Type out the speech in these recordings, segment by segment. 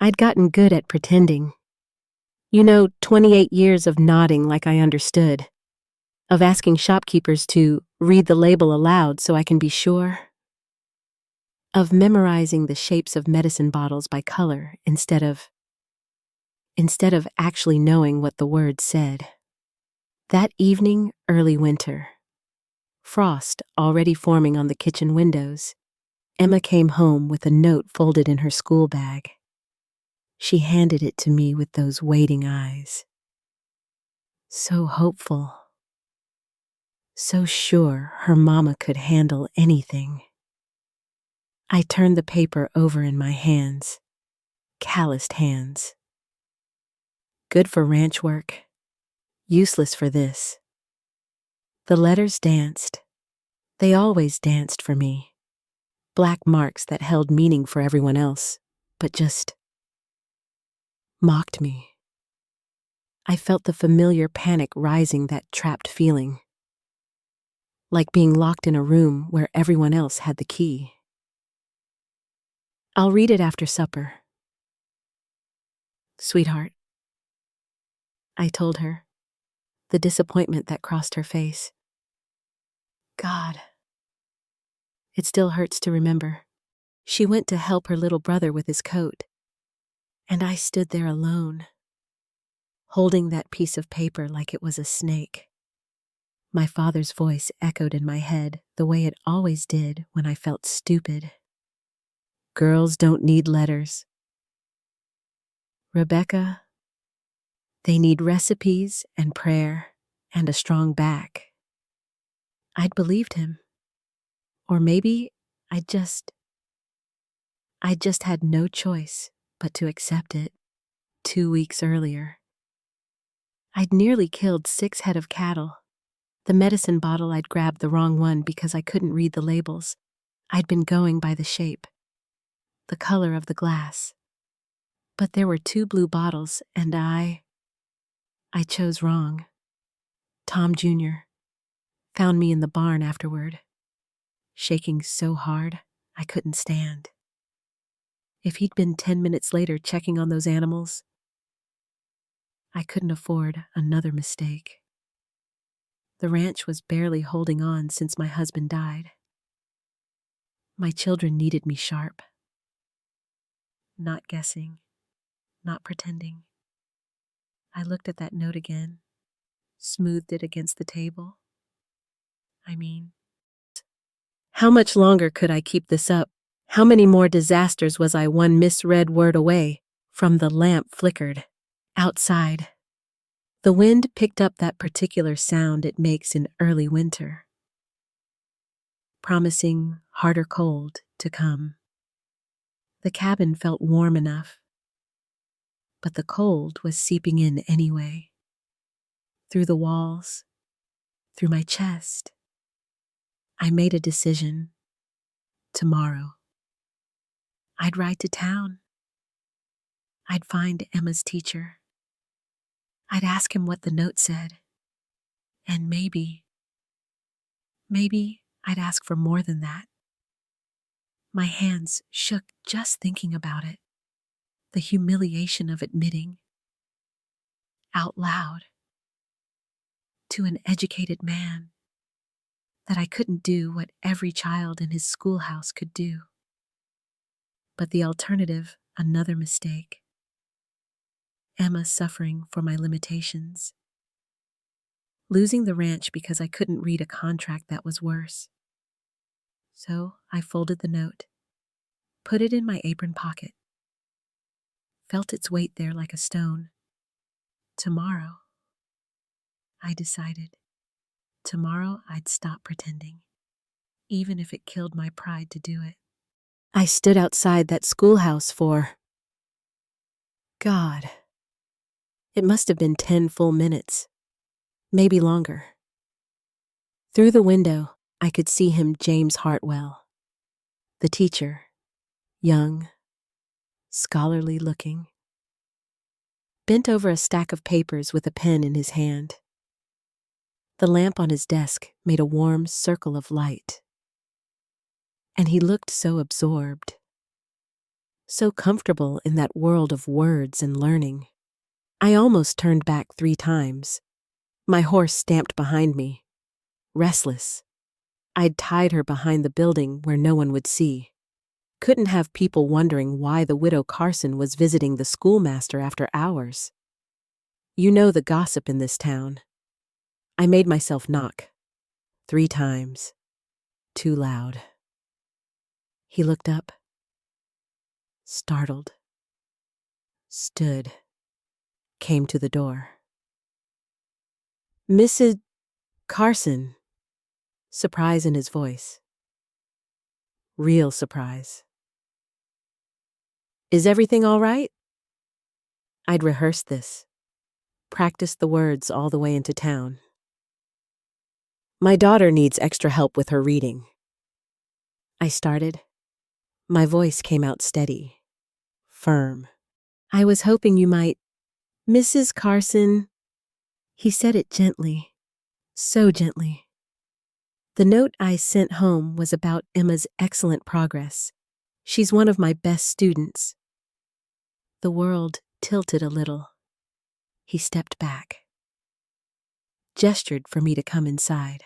I'd gotten good at pretending. 28 years of nodding like I understood, of asking shopkeepers to read the label aloud so I can be sure, of memorizing the shapes of medicine bottles by color instead of actually knowing what the words said. That evening, early winter, frost already forming on the kitchen windows, Emma came home with a note folded in her school bag. She handed it to me with those waiting eyes. So hopeful. So sure her mama could handle anything. I turned the paper over in my hands, calloused hands. Good for ranch work, useless for this. The letters danced. They always danced for me. Black marks that held meaning for everyone else, but just mocked me. I felt the familiar panic rising, that trapped feeling. Like being locked in a room where everyone else had the key. I'll read it after supper. Sweetheart, I told her, the disappointment that crossed her face. God. It still hurts to remember. She went to help her little brother with his coat, and I stood there alone, holding that piece of paper like it was a snake. My father's voice echoed in my head the way it always did when I felt stupid. Girls don't need letters. Rebecca, they need recipes and prayer and a strong back. I'd believed him. Or maybe I just had no choice but to accept it 2 weeks earlier. I'd nearly killed 6 head of cattle. The medicine bottle, I'd grabbed the wrong one because I couldn't read the labels. I'd been going by the shape, the color of the glass. But there were 2 blue bottles, and I chose wrong. Tom Jr. found me in the barn afterward, shaking so hard I couldn't stand. If he'd been 10 minutes later checking on those animals, I couldn't afford another mistake. The ranch was barely holding on since my husband died. My children needed me sharp. Not guessing, not pretending. I looked at that note again, smoothed it against the table. How much longer could I keep this up? How many more disasters was I one misread word away from? The lamp flickered. Outside, the wind picked up that particular sound it makes in early winter, promising harder cold to come. The cabin felt warm enough, but the cold was seeping in anyway. Through the walls, through my chest. I made a decision. Tomorrow, I'd ride to town. I'd find Emma's teacher. I'd ask him what the note said. And maybe I'd ask for more than that. My hands shook just thinking about it. The humiliation of admitting, out loud, to an educated man, that I couldn't do what every child in his schoolhouse could do. But the alternative, another mistake. Emma suffering for my limitations. Losing the ranch because I couldn't read a contract that was worse. So I folded the note, put it in my apron pocket, felt its weight there like a stone. Tomorrow, I decided. Tomorrow I'd stop pretending, even if it killed my pride to do it. I stood outside that schoolhouse for, God, it must have been 10 full minutes, maybe longer. Through the window, I could see him, James Hartwell, the teacher, young, scholarly looking, bent over a stack of papers with a pen in his hand. The lamp on his desk made a warm circle of light, and he looked so absorbed. so comfortable in that world of words and learning. I almost turned back 3 times. My horse stamped behind me, restless. I'd tied her behind the building where no one would see. Couldn't have people wondering why the widow Carson was visiting the schoolmaster after hours. You know the gossip in this town. I made myself knock 3 times. Too loud. He looked up, startled, stood, came to the door. Mrs. Carson. Surprise in his voice. Real surprise. Is everything all right? I'd rehearsed this, practiced the words all the way into town. My daughter needs extra help with her reading. I started. My voice came out steady, firm. I was hoping you might. Mrs. Carson. He said it gently, so gently. The note I sent home was about Emma's excellent progress. She's one of my best students. The world tilted a little. He stepped back, gestured for me to come inside.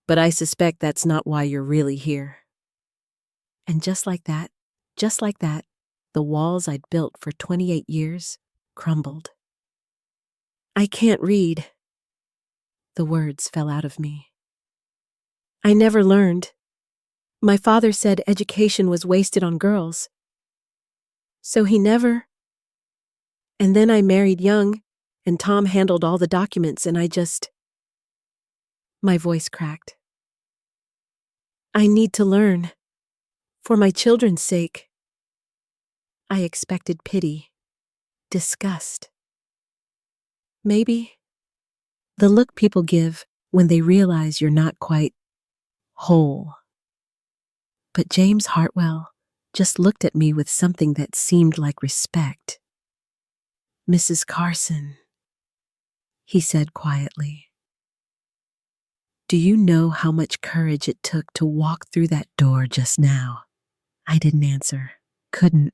But I suspect that's not why you're really here. And just like that, the walls I'd built for 28 years crumbled. I can't read. The words fell out of me. I never learned. My father said education was wasted on girls. So he never. And then I married young, and Tom handled all the documents, and My voice cracked. I need to learn. For my children's sake. I expected pity, disgust. Maybe the look people give when they realize you're not quite whole. But James Hartwell just looked at me with something that seemed like respect. Mrs. Carson, he said quietly. Do you know how much courage it took to walk through that door just now? I didn't answer. Couldn't.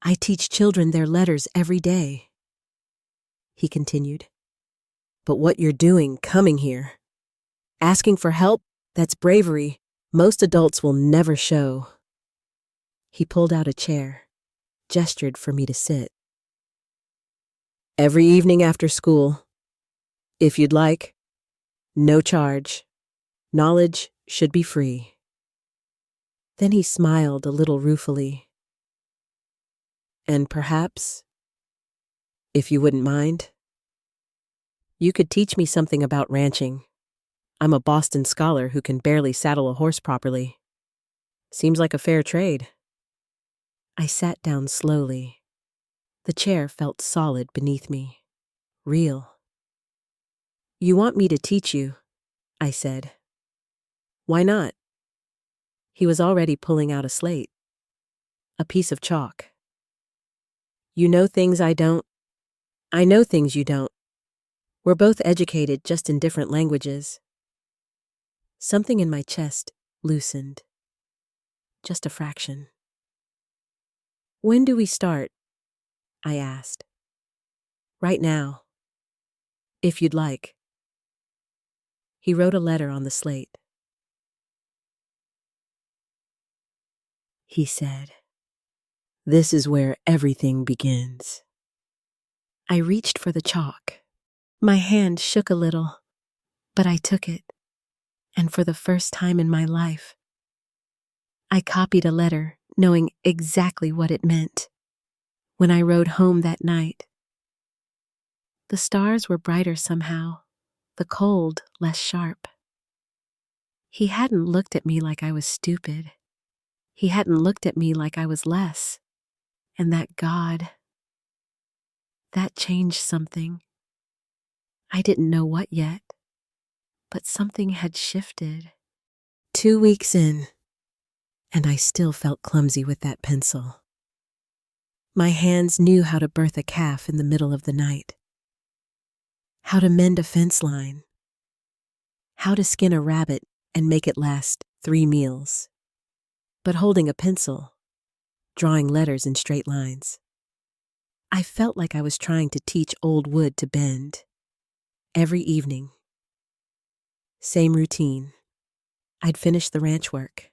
I teach children their letters every day. He continued. But what you're doing, coming here, asking for help, that's bravery. Most adults will never show. He pulled out a chair, gestured for me to sit. Every evening after school, if you'd like, no charge. Knowledge should be free. Then he smiled a little ruefully. And perhaps, if you wouldn't mind, you could teach me something about ranching. I'm a Boston scholar who can barely saddle a horse properly. Seems like a fair trade. I sat down slowly. The chair felt solid beneath me. Real. You want me to teach you, I said. Why not? He was already pulling out a slate. A piece of chalk. You know things I don't. I know things you don't. We're both educated just in different languages. Something in my chest loosened. Just a fraction. When do we start? I asked. Right now. If you'd like. He wrote a letter on the slate. He said, "This is where everything begins." I reached for the chalk. My hand shook a little, but I took it, and for the first time in my life, I copied a letter knowing exactly what it meant. When I rode home that night, the stars were brighter somehow, the cold less sharp. He hadn't looked at me like I was stupid. He hadn't looked at me like I was less. And that changed something. I didn't know what yet, but something had shifted. 2 weeks in, and I still felt clumsy with that pencil. My hands knew how to birth a calf in the middle of the night, how to mend a fence line, how to skin a rabbit and make it last 3 meals. But holding a pencil, drawing letters in straight lines. I felt like I was trying to teach old wood to bend. Every evening. Same routine. I'd finish the ranch work.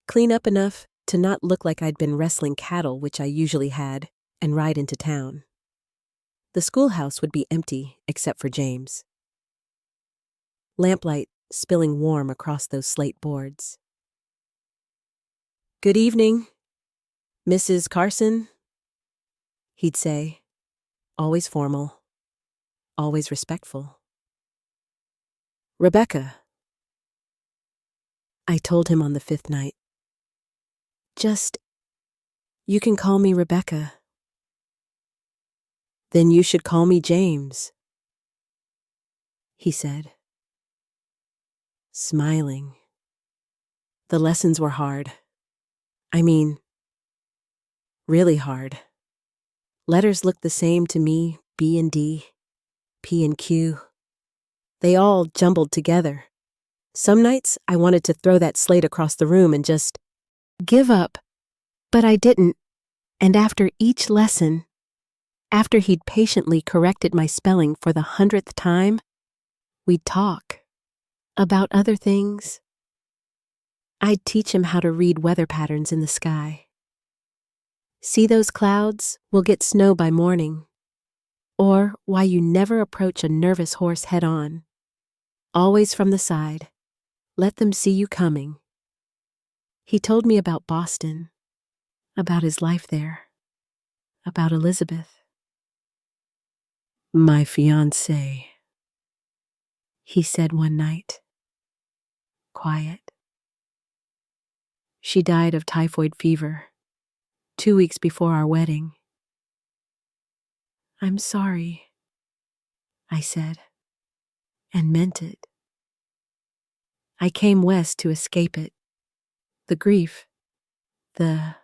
Clean up enough to not look like I'd been wrestling cattle, which I usually had, and ride into town. The schoolhouse would be empty except for James. Lamplight spilling warm across those slate boards. "Good evening, Mrs. Carson," he'd say, always formal, always respectful. "Rebecca," I told him on the 5th night. "Just, you can call me Rebecca." "Then you should call me James," he said, smiling. The lessons were hard. I mean, really hard. Letters looked the same to me, B and D, P and Q. They all jumbled together. Some nights I wanted to throw that slate across the room and just give up, but I didn't. And after each lesson, after he'd patiently corrected my spelling for the 100th time, we'd talk about other things. I'd teach him how to read weather patterns in the sky. See those clouds? We'll get snow by morning. Or why you never approach a nervous horse head on. Always from the side. Let them see you coming. He told me about Boston, about his life there, about Elizabeth. "My fiancée," he said one night. Quiet. She died of typhoid fever 2 weeks before our wedding. "I'm sorry," I said, and meant it. I came west to escape it. The grief, the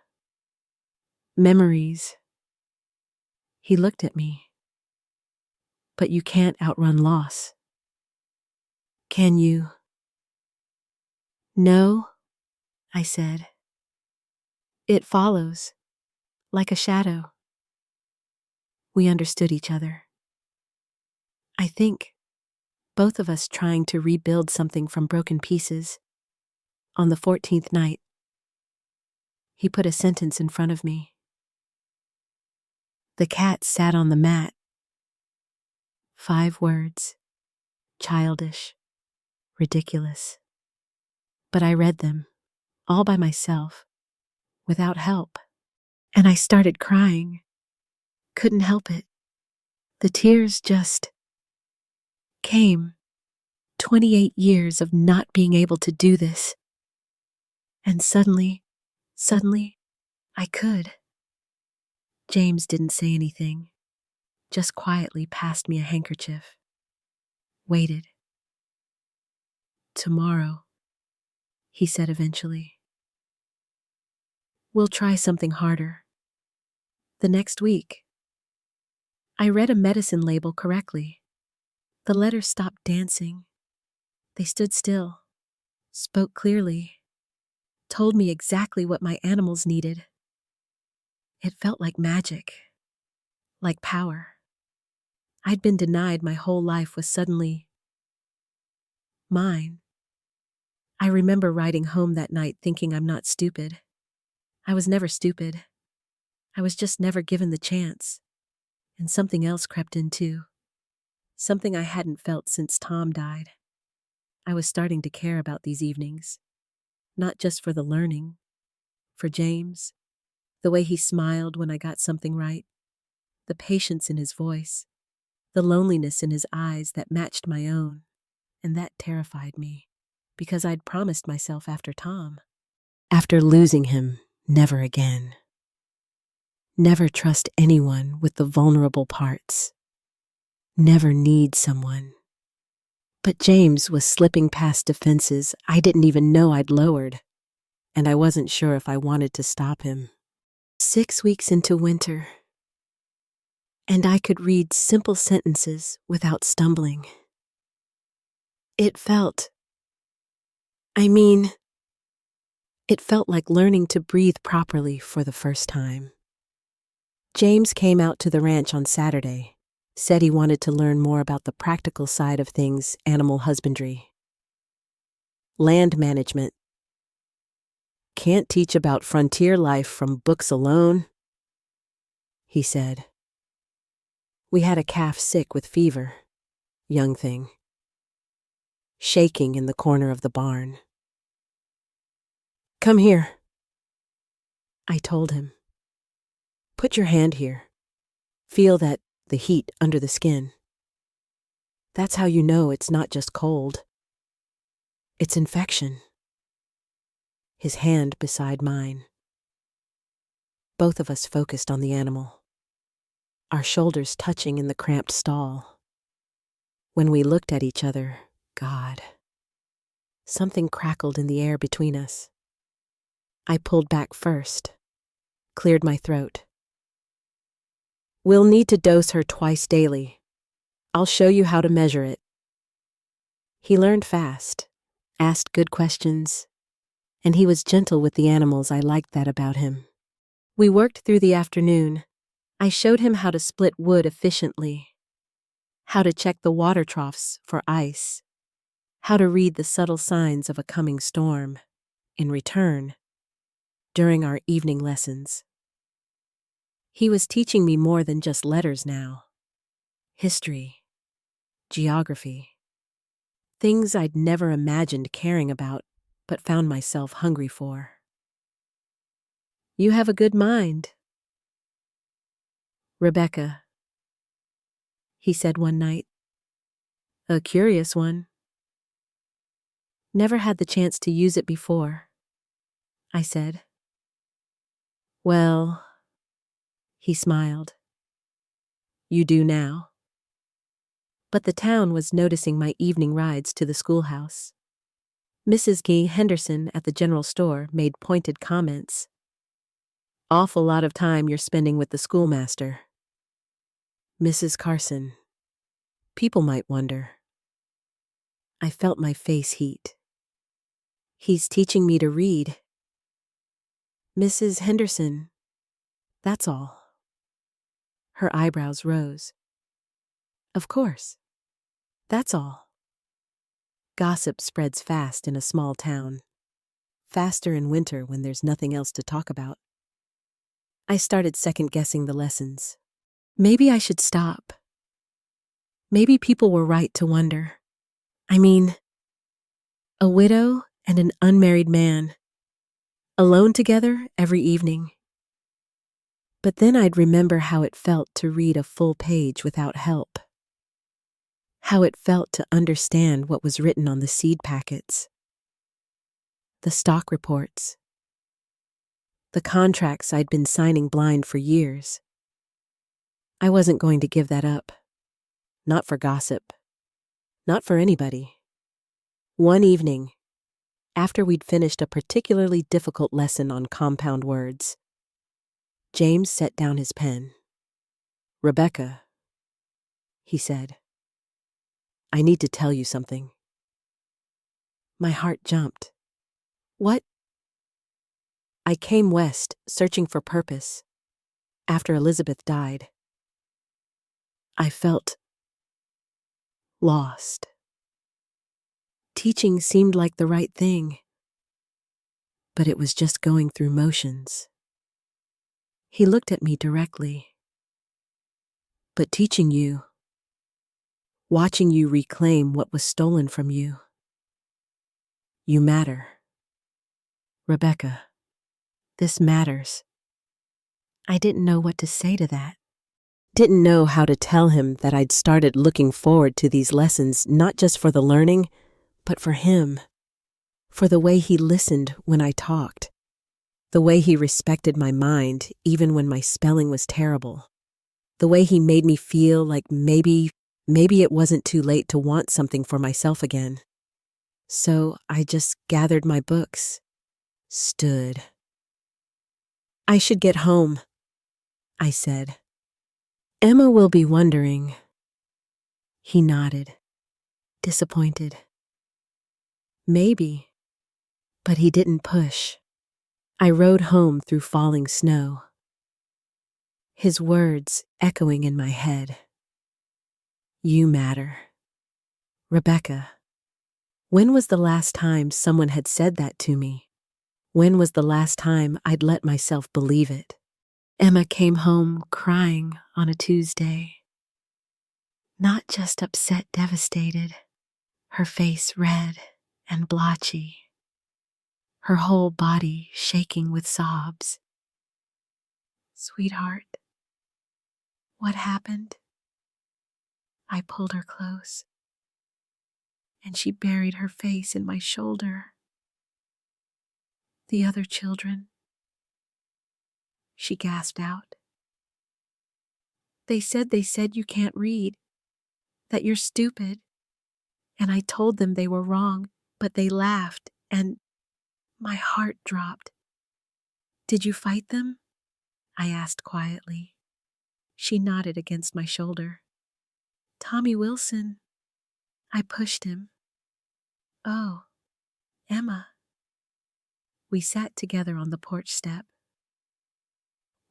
memories. He looked at me. "But you can't outrun loss. Can you?" "No," I said. "It follows, like a shadow." We understood each other. I think both of us trying to rebuild something from broken pieces. On the 14th night, he put a sentence in front of me. The cat sat on the mat. 5 words. Childish. Ridiculous. But I read them, all by myself, without help. And I started crying. Couldn't help it. The tears just came. 28 years of not being able to do this. And suddenly, I could. James didn't say anything, just quietly passed me a handkerchief. Waited. "Tomorrow," he said eventually. "We'll try something harder." The next week, I read a medicine label correctly. The letters stopped dancing. They stood still, spoke clearly, told me exactly what my animals needed. It felt like magic, like power. I'd been denied my whole life was suddenly mine. I remember riding home that night thinking I'm not stupid. I was never stupid. I was just never given the chance. And something else crept in too. Something I hadn't felt since Tom died. I was starting to care about these evenings. Not just for the learning. For James. The way he smiled when I got something right. The patience in his voice. The loneliness in his eyes that matched my own. And that terrified me. Because I'd promised myself after Tom. After losing him, never again. Never trust anyone with the vulnerable parts. Never need someone. But James was slipping past defenses I didn't even know I'd lowered, and I wasn't sure if I wanted to stop him. 6 weeks into winter, and I could read simple sentences without stumbling. It felt, It felt like learning to breathe properly for the first time. James came out to the ranch on Saturday, said he wanted to learn more about the practical side of things, animal husbandry, land management. Can't teach about frontier life from books alone, he said. We had a calf sick with fever, young thing, shaking in the corner of the barn. Come here, I told him. Put your hand here. Feel the heat under the skin. That's how you know it's not just cold. It's infection. His hand beside mine. Both of us focused on the animal, our shoulders touching in the cramped stall. When we looked at each other, God, something crackled in the air between us. I pulled back first, cleared my throat. We'll need to dose her twice daily. I'll show you how to measure it. He learned fast, asked good questions, and he was gentle with the animals. I liked that about him. We worked through the afternoon. I showed him how to split wood efficiently, how to check the water troughs for ice, how to read the subtle signs of a coming storm. In return, during our evening lessons, he was teaching me more than just letters now. History, geography, things I'd never imagined caring about, but found myself hungry for. You have a good mind, Rebecca, he said one night. A curious one. Never had the chance to use it before, I said. Well, he smiled. You do now. But the town was noticing my evening rides to the schoolhouse. Mrs. G. Henderson at the general store made pointed comments. Awful lot of time you're spending with the schoolmaster. Mrs. Carson. People might wonder. I felt my face heat. He's teaching me to read. Mrs. Henderson. That's all. Her eyebrows rose. Of course. That's all. Gossip spreads fast in a small town. Faster in winter when there's nothing else to talk about. I started second-guessing the lessons. Maybe I should stop. Maybe people were right to wonder. I mean, a widow and an unmarried man, alone together every evening. But then I'd remember how it felt to read a full page without help. How it felt to understand what was written on the seed packets, the stock reports, the contracts I'd been signing blind for years. I wasn't going to give that up. Not for gossip. Not for anybody. One evening, after we'd finished a particularly difficult lesson on compound words, James set down his pen. Rebecca, he said, I need to tell you something. My heart jumped. What? I came west searching for purpose after Elizabeth died. I felt lost. Teaching seemed like the right thing, but it was just going through motions. He looked at me directly. But teaching you, watching you reclaim what was stolen from you, you matter. Rebecca, this matters. I didn't know what to say to that. Didn't know how to tell him that I'd started looking forward to these lessons not just for the learning, but for him, for the way he listened when I talked, the way he respected my mind even when my spelling was terrible, the way he made me feel like maybe it wasn't too late to want something for myself again. So I just gathered my books, stood. I should get home, I said. Emma will be wondering. He nodded, disappointed. Maybe, but he didn't push. I rode home through falling snow, his words echoing in my head. You matter. Rebecca, when was the last time someone had said that to me? When was the last time I'd let myself believe it? Emma came home crying on a Tuesday. Not just upset, devastated, her face red and blotchy, her whole body shaking with sobs. Sweetheart, what happened? I pulled her close, and she buried her face in my shoulder. The other children, she gasped out. They said you can't read, that you're stupid. And I told them they were wrong, but they laughed, and my heart dropped. Did you fight them? I asked quietly. She nodded against my shoulder. Tommy Wilson. I pushed him. Oh, Emma. We sat together on the porch step.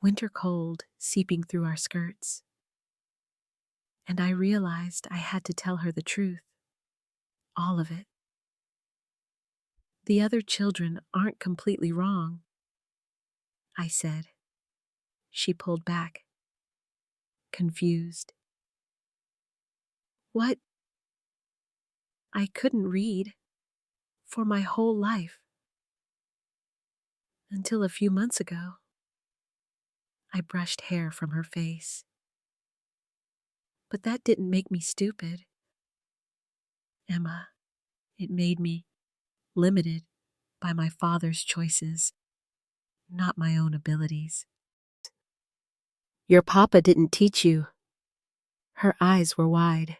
Winter cold seeping through our skirts. And I realized I had to tell her the truth. All of it. The other children aren't completely wrong, I said. She pulled back, confused. What? I couldn't read for my whole life. Until a few months ago. I brushed hair from her face. But that didn't make me stupid. Emma, it made me limited by my father's choices, not my own abilities. Your papa didn't teach you. Her eyes were wide.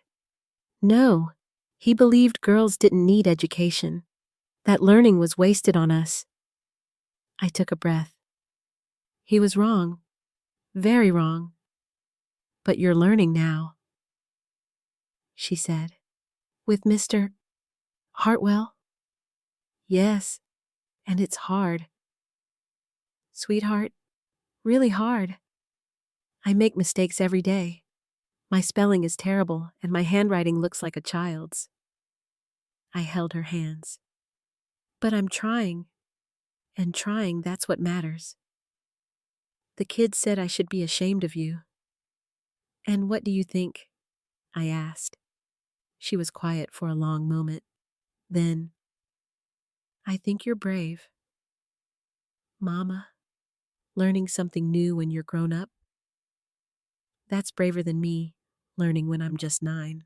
No, he believed girls didn't need education, that learning was wasted on us. I took a breath. He was wrong, very wrong. But you're learning now, she said. With Mr. Hartwell? Yes, and it's hard. Sweetheart, really hard. I make mistakes every day. My spelling is terrible, and my handwriting looks like a child's. I held her hands. But I'm trying, and trying, that's what matters. The kids said I should be ashamed of you. And what do you think? I asked. She was quiet for a long moment. Then, I think you're brave. Mama, learning something new when you're grown up? That's braver than me, learning when I'm just 9.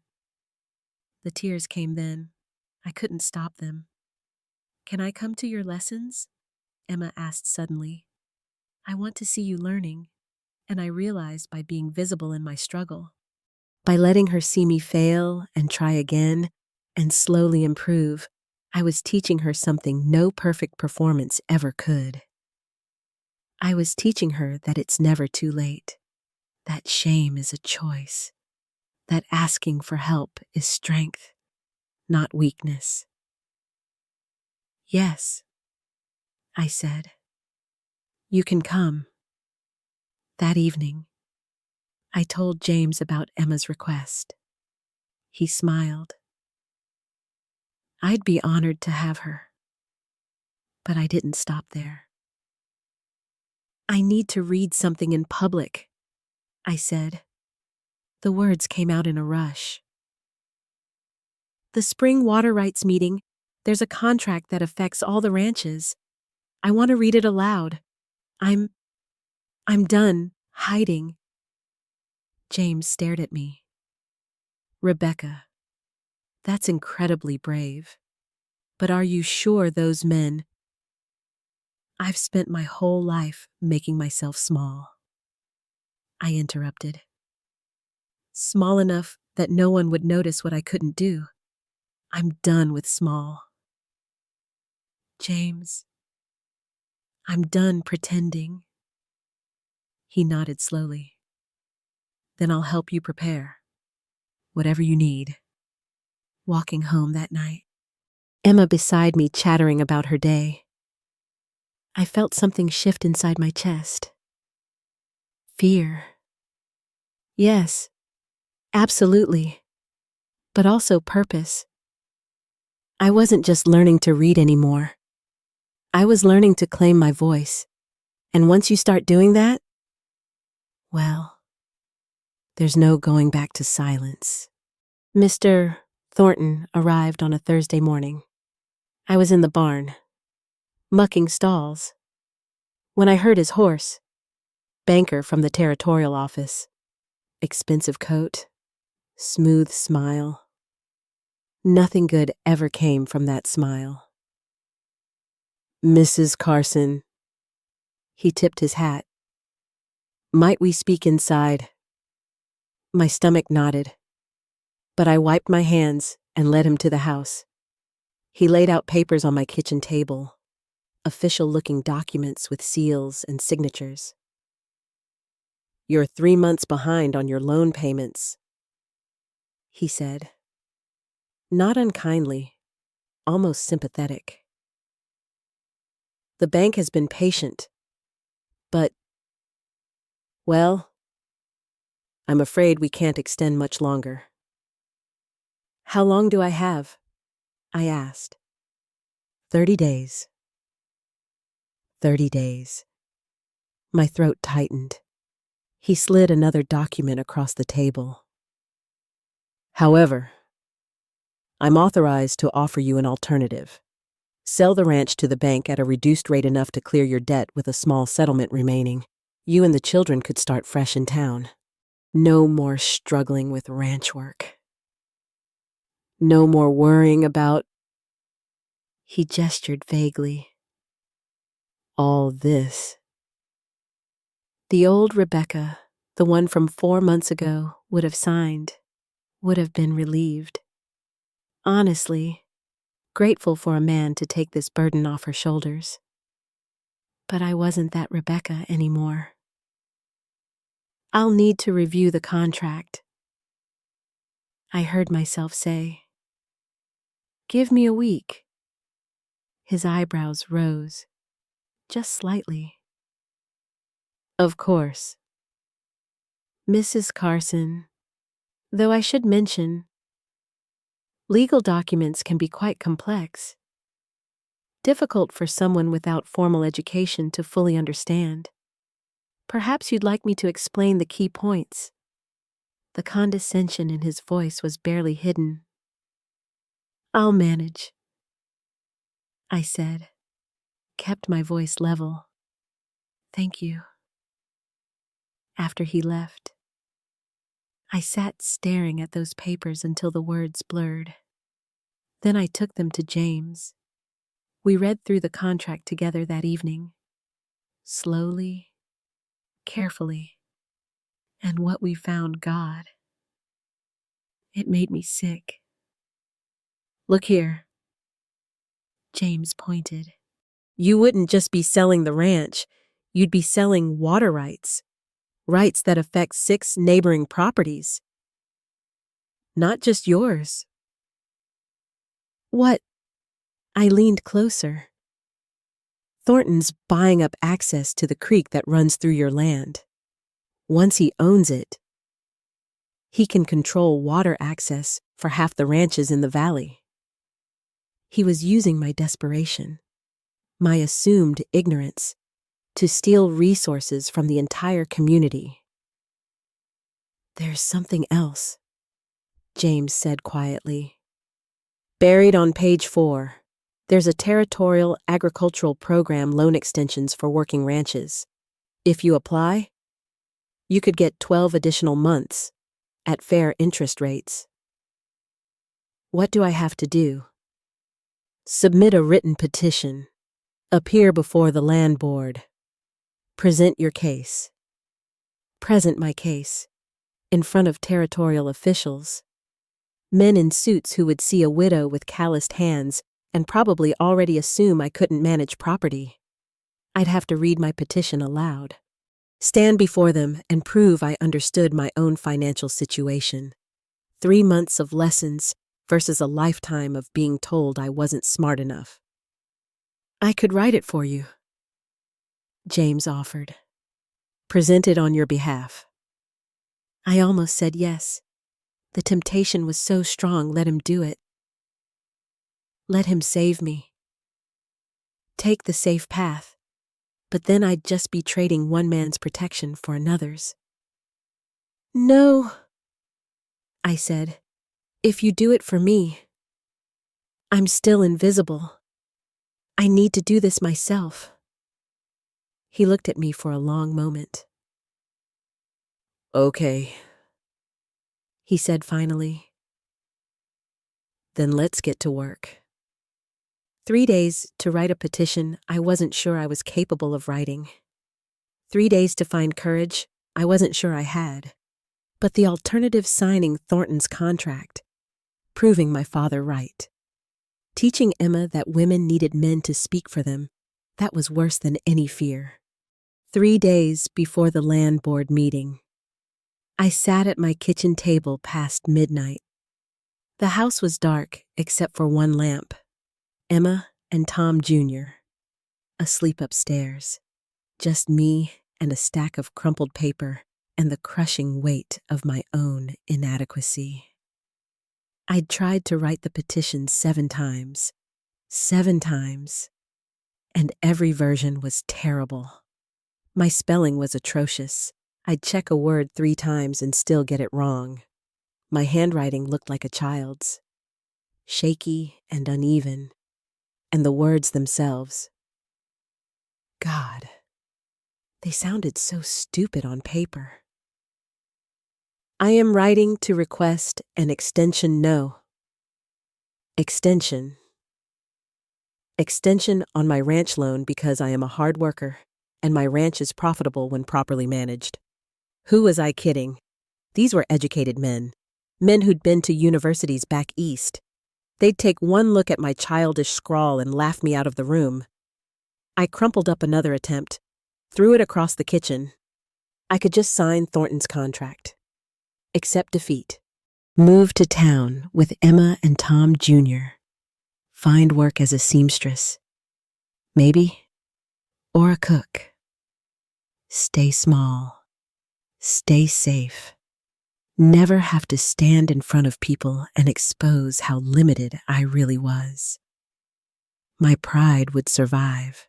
The tears came then. I couldn't stop them. Can I come to your lessons? Emma asked suddenly. I want to see you learning, and I realized by being visible in my struggle, by letting her see me fail and try again and slowly improve, I was teaching her something no perfect performance ever could. I was teaching her that it's never too late, that shame is a choice, that asking for help is strength, not weakness. Yes, I said. You can come. That evening, I told James about Emma's request. He smiled. I'd be honored to have her. But I didn't stop there. I need to read something in public, I said. The words came out in a rush. The spring water rights meeting, there's a contract that affects all the ranches. I want to read it aloud. I'm done hiding. James stared at me. Rebecca, that's incredibly brave. But are you sure those men? I've spent my whole life making myself small. I interrupted. Small enough that no one would notice what I couldn't do. I'm done with small. James, I'm done pretending. He nodded slowly. Then I'll help you prepare. Whatever you need. Walking home that night, Emma beside me chattering about her day. I felt something shift inside my chest. Fear. Yes, absolutely. But also purpose. I wasn't just learning to read anymore. I was learning to claim my voice. And once you start doing that, well, there's no going back to silence. Mr. Thornton arrived on a Thursday morning. I was in the barn, mucking stalls, when I heard his horse, banker from the territorial office. Expensive coat, smooth smile. Nothing good ever came from that smile. Mrs. Carson. He tipped his hat. Might we speak inside? My stomach nodded, but I wiped my hands and led him to the house. He laid out papers on my kitchen table, official-looking documents with seals and signatures. You're 3 months behind on your loan payments, he said. Not unkindly, almost sympathetic. The bank has been patient, but, well, I'm afraid we can't extend much longer. How long do I have? I asked. 30 days. 30 days. My throat tightened. He slid another document across the table. However, I'm authorized to offer you an alternative. Sell the ranch to the bank at a reduced rate enough to clear your debt with a small settlement remaining. You and the children could start fresh in town. No more struggling with ranch work. No more worrying about... He gestured vaguely. All this. The old Rebecca, the one from 4 months ago, would have signed, would have been relieved. Honestly, grateful for a man to take this burden off her shoulders. But I wasn't that Rebecca anymore. I'll need to review the contract, I heard myself say. Give me a week. His eyebrows rose, just slightly. Of course. Mrs. Carson, though I should mention, legal documents can be quite complex, difficult for someone without formal education to fully understand. Perhaps you'd like me to explain the key points. The condescension in his voice was barely hidden. I'll manage, I said, kept my voice level. Thank you. After he left, I sat staring at those papers until the words blurred. Then I took them to James. We read through the contract together that evening, slowly, carefully, and what we found, God. It made me sick. Look here. James pointed. You wouldn't just be selling the ranch, you'd be selling water rights. Rights that affect 6 neighboring properties. Not just yours. What? I leaned closer. Thornton's buying up access to the creek that runs through your land. Once he owns it, he can control water access for half the ranches in the valley. He was using my desperation, my assumed ignorance, to steal resources from the entire community. There's something else, James said quietly. Buried on page 4, there's a territorial agricultural program loan extensions for working ranches. If you apply, you could get 12 additional months at fair interest rates. What do I have to do? Submit a written petition. Appear before the land board. Present your case. Present my case. In front of territorial officials. Men in suits who would see a widow with calloused hands and probably already assume I couldn't manage property. I'd have to read my petition aloud. Stand before them and prove I understood my own financial situation. 3 months of lessons versus a lifetime of being told I wasn't smart enough. I could write it for you, James offered. Present it on your behalf. I almost said yes. The temptation was so strong, let him do it. Let him save me. Take the safe path. But then I'd just be trading one man's protection for another's. No, I said. If you do it for me, I'm still invisible. I need to do this myself. He looked at me for a long moment. Okay, he said finally. Then let's get to work. 3 days to write a petition I wasn't sure I was capable of writing. 3 days to find courage I wasn't sure I had. But the alternative, signing Thornton's contract, proving my father right. Teaching Emma that women needed men to speak for them, that was worse than any fear. 3 days before the land board meeting. I sat at my kitchen table past midnight. The house was dark except for one lamp. Emma and Tom Jr. asleep upstairs. Just me and a stack of crumpled paper and the crushing weight of my own inadequacy. I'd tried to write the petition 7 times. 7 times. And every version was terrible. My spelling was atrocious. I'd check a word 3 times and still get it wrong. My handwriting looked like a child's. Shaky and uneven. And the words themselves. God, they sounded so stupid on paper. I am writing to request an extension no. Extension. Extension on my ranch loan because I am a hard worker and my ranch is profitable when properly managed. Who was I kidding? These were educated men. Men who'd been to universities back east. They'd take one look at my childish scrawl and laugh me out of the room. I crumpled up another attempt, threw it across the kitchen. I could just sign Thornton's contract. Accept defeat. Move to town with Emma and Tom Jr. Find work as a seamstress. Maybe. Or a cook. Stay small. Stay safe. Never have to stand in front of people and expose how limited I really was. My pride would survive.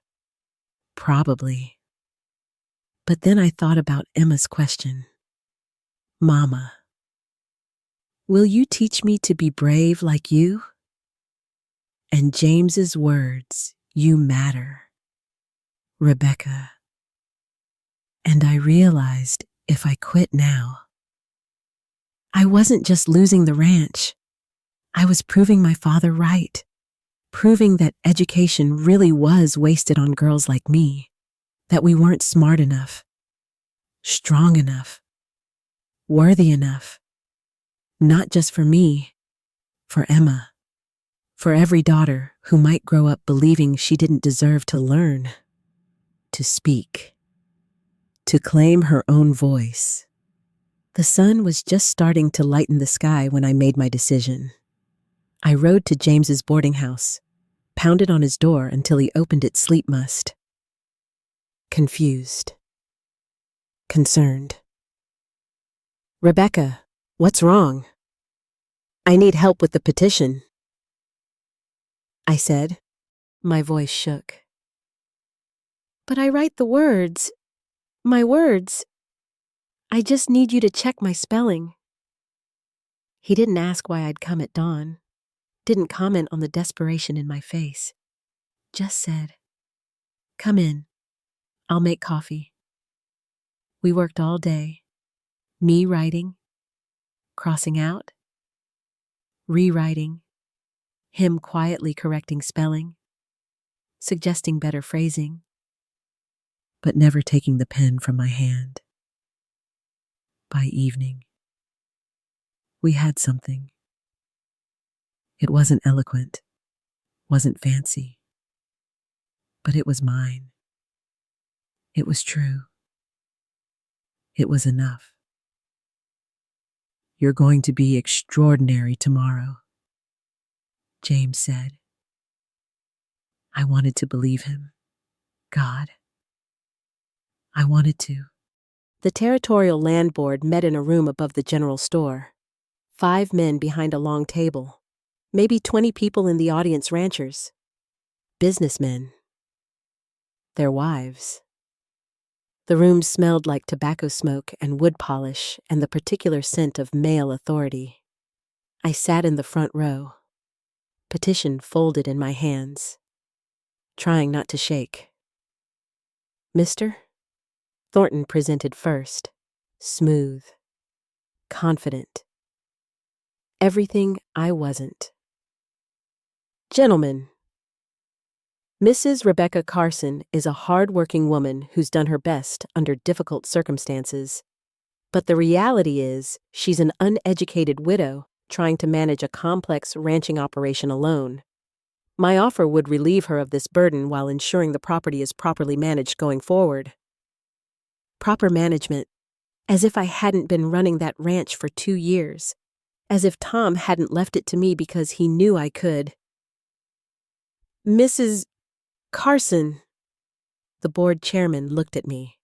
Probably. But then I thought about Emma's question. Mama, will you teach me to be brave like you? And James's words, you matter. Rebecca. And I realized if I quit now, I wasn't just losing the ranch. I was proving my father right. Proving that education really was wasted on girls like me. That we weren't smart enough. Strong enough. Worthy enough. Not just for me. For Emma. For every daughter who might grow up believing she didn't deserve to learn. To speak. To claim her own voice. The sun was just starting to lighten the sky when I made my decision. I rode to James's boarding house, pounded on his door until he opened it sleep must. Confused. Concerned. Rebecca, what's wrong? I need help with the petition. I said. My voice shook. But I write the words. My words. I just need you to check my spelling. He didn't ask why I'd come at dawn. Didn't comment on the desperation in my face. Just said, come in. I'll make coffee. We worked all day. Me writing, crossing out, rewriting, him quietly correcting spelling, suggesting better phrasing, but never taking the pen from my hand. By evening, we had something. It wasn't eloquent, wasn't fancy, but it was mine. It was true. It was enough. You're going to be extraordinary tomorrow, James said. I wanted to believe him. God, I wanted to. The territorial land board met in a room above the general store. 5 men behind a long table. Maybe 20 people in the audience, ranchers. Businessmen. Their wives. The room smelled like tobacco smoke and wood polish and the particular scent of male authority. I sat in the front row, petition folded in my hands, trying not to shake. Mister? Thornton presented first, smooth, confident. Everything I wasn't. Gentlemen, Mrs. Rebecca Carson is a hard-working woman who's done her best under difficult circumstances. But the reality is, she's an uneducated widow trying to manage a complex ranching operation alone. My offer would relieve her of this burden while ensuring the property is properly managed going forward. Proper management, as if I hadn't been running that ranch for 2 years, as if Tom hadn't left it to me because he knew I could. Mrs. Carson, the board chairman looked at me.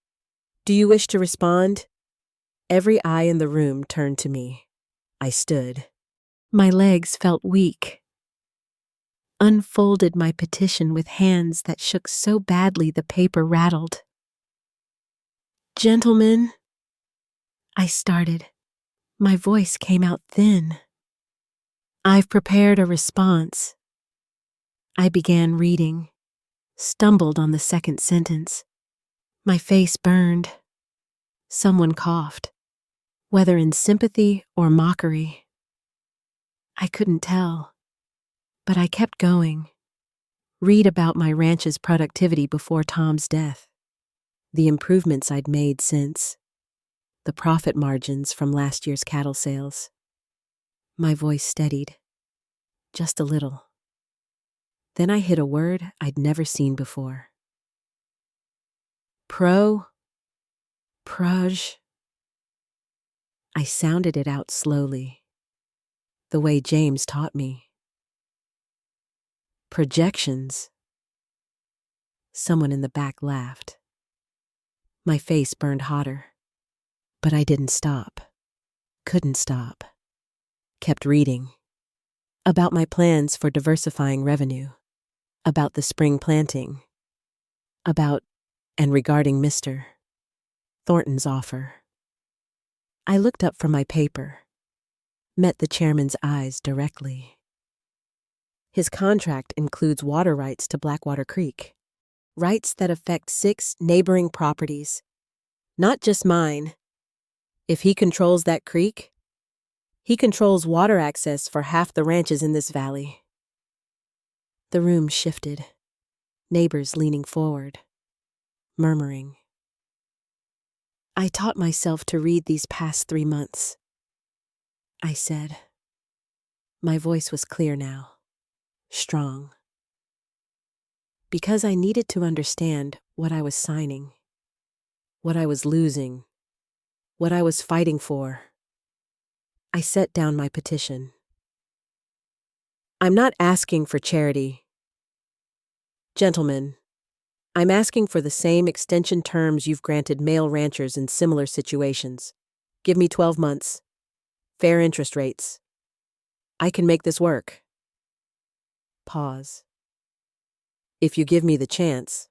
Do you wish to respond? Every eye in the room turned to me. I stood. My legs felt weak. Unfolded my petition with hands that shook so badly the paper rattled. Gentlemen, I started. My voice came out thin. I've prepared a response. I began reading, stumbled on the second sentence. My face burned. Someone coughed, whether in sympathy or mockery. I couldn't tell, but I kept going. Read about my ranch's productivity before Tom's death, the improvements I'd made since, the profit margins from last year's cattle sales. My voice steadied, just a little. Then I hit a word I'd never seen before. Proj. I sounded it out slowly, the way James taught me. Projections. Someone in the back laughed. My face burned hotter, but I didn't stop. Couldn't stop. Kept reading. About my plans for diversifying revenue. About the spring planting. About, and regarding Mr. Thornton's offer. I looked up from my paper, met the chairman's eyes directly. His contract includes water rights to Blackwater Creek, rights that affect 6 neighboring properties, not just mine. If he controls that creek, he controls water access for half the ranches in this valley. The room shifted, neighbors leaning forward, murmuring. I taught myself to read these past 3 months, I said. My voice was clear now, strong. Because I needed to understand what I was signing, what I was losing, what I was fighting for. I set down my petition. I'm not asking for charity. Gentlemen, I'm asking for the same extension terms you've granted male ranchers in similar situations. Give me 12 months. Fair interest rates. I can make this work. Pause. If you give me the chance.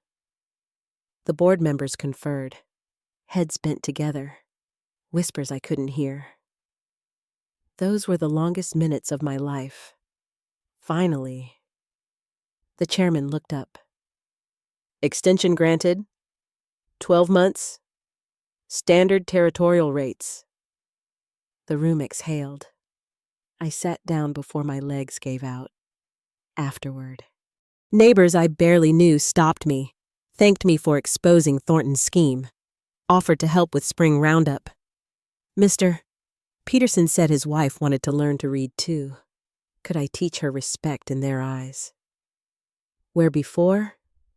The board members conferred, heads bent together, whispers I couldn't hear. Those were the longest minutes of my life. Finally, the chairman looked up. Extension granted. 12 months. Standard territorial rates. The room exhaled. I sat down before my legs gave out. Afterward, neighbors I barely knew stopped me, thanked me for exposing Thornton's scheme, offered to help with spring roundup. Mr. Peterson said his wife wanted to learn to read too. Could I teach her respect in their eyes? Where before,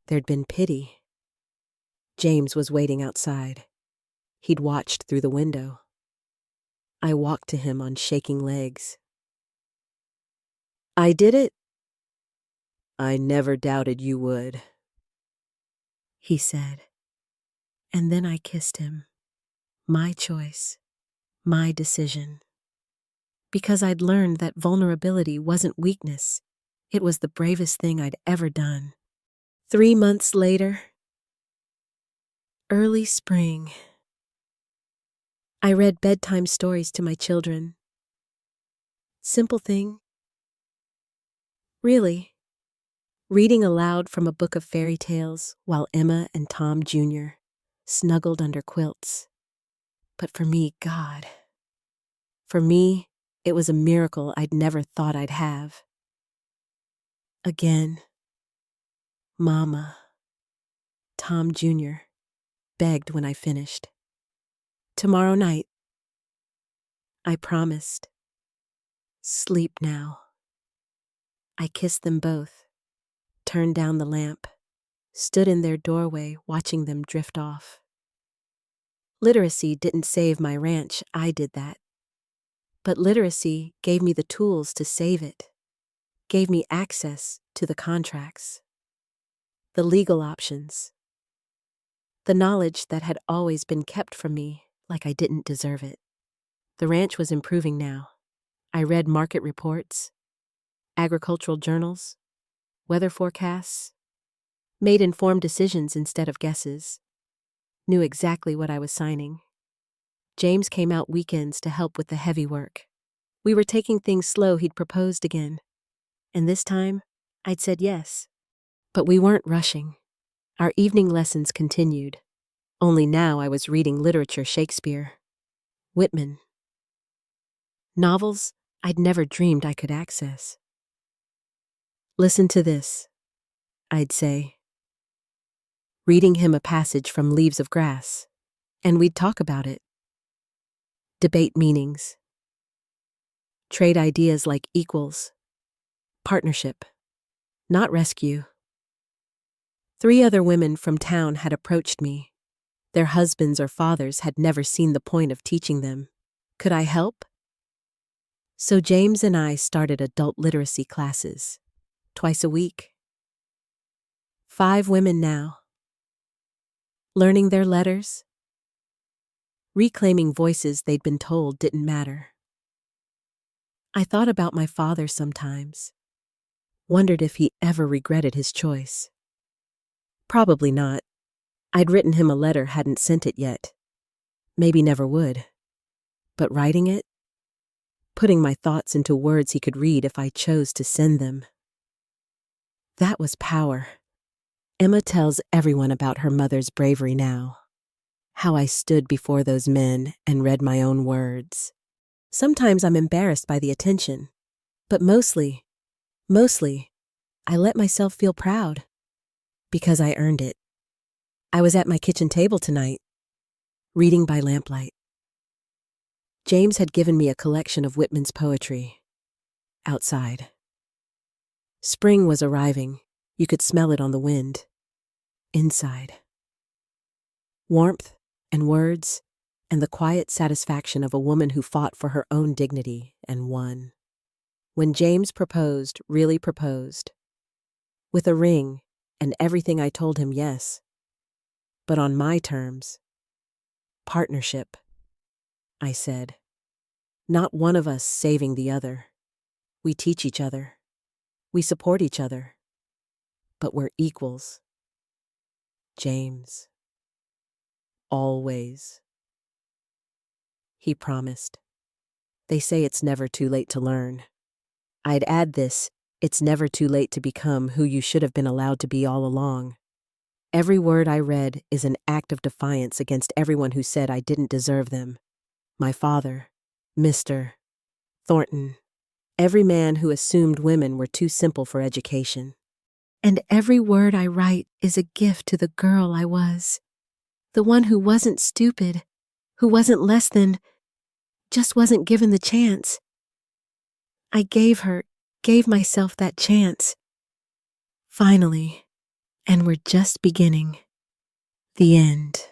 there'd been pity. James was waiting outside. He'd watched through the window. I walked to him on shaking legs. I did it. I never doubted you would, he said. And then I kissed him. My choice. My decision. Because I'd learned that vulnerability wasn't weakness. It was the bravest thing I'd ever done. 3 months later, early spring. I read bedtime stories to my children. Simple thing. Really. Reading aloud from a book of fairy tales while Emma and Tom Jr. snuggled under quilts. But for me, God. For me, it was a miracle I'd never thought I'd have. Again, Mama, Tom Jr. begged when I finished. Tomorrow night, I promised. Sleep now. I kissed them both, turned down the lamp, stood in their doorway watching them drift off. Literacy didn't save my ranch, I did that. But literacy gave me the tools to save it, gave me access to the contracts, the legal options, the knowledge that had always been kept from me like I didn't deserve it. The ranch was improving now. I read market reports, agricultural journals, weather forecasts, made informed decisions instead of guesses, knew exactly what I was signing. James came out weekends to help with the heavy work. We were taking things slow. He'd proposed again. And this time, I'd said yes. But we weren't rushing. Our evening lessons continued. Only now I was reading literature, Shakespeare, Whitman. Novels I'd never dreamed I could access. Listen to this, I'd say. Reading him a passage from Leaves of Grass, and we'd talk about it. Debate meanings. Trade ideas like equals. Partnership, not rescue. 3 other women from town had approached me. Their husbands or fathers had never seen the point of teaching them. Could I help? So James and I started adult literacy classes, twice a week. 5 women now. Learning their letters, reclaiming voices they'd been told didn't matter. I thought about my father sometimes, wondered if he ever regretted his choice. Probably not. I'd written him a letter, hadn't sent it yet. Maybe never would. But writing it? Putting my thoughts into words he could read if I chose to send them. That was power. Emma tells everyone about her mother's bravery now. How I stood before those men and read my own words. Sometimes I'm embarrassed by the attention, but mostly, I let myself feel proud. Because I earned it. I was at my kitchen table tonight, reading by lamplight. James had given me a collection of Whitman's poetry. Outside. Spring was arriving. You could smell it on the wind. Inside. Warmth and words and the quiet satisfaction of a woman who fought for her own dignity and won. When James proposed, really proposed, with a ring and everything, I told him yes. But on my terms. Partnership, I said. Not one of us saving the other. We teach each other. We support each other. But we're equals. James. Always. He promised. They say it's never too late to learn. I'd add this, it's never too late to become who you should have been allowed to be all along. Every word I read is an act of defiance against everyone who said I didn't deserve them. My father, Mr. Thornton, every man who assumed women were too simple for education. And every word I write is a gift to the girl I was. The one who wasn't stupid, who wasn't less than, just wasn't given the chance. I gave myself that chance. Finally, and we're just beginning. The end.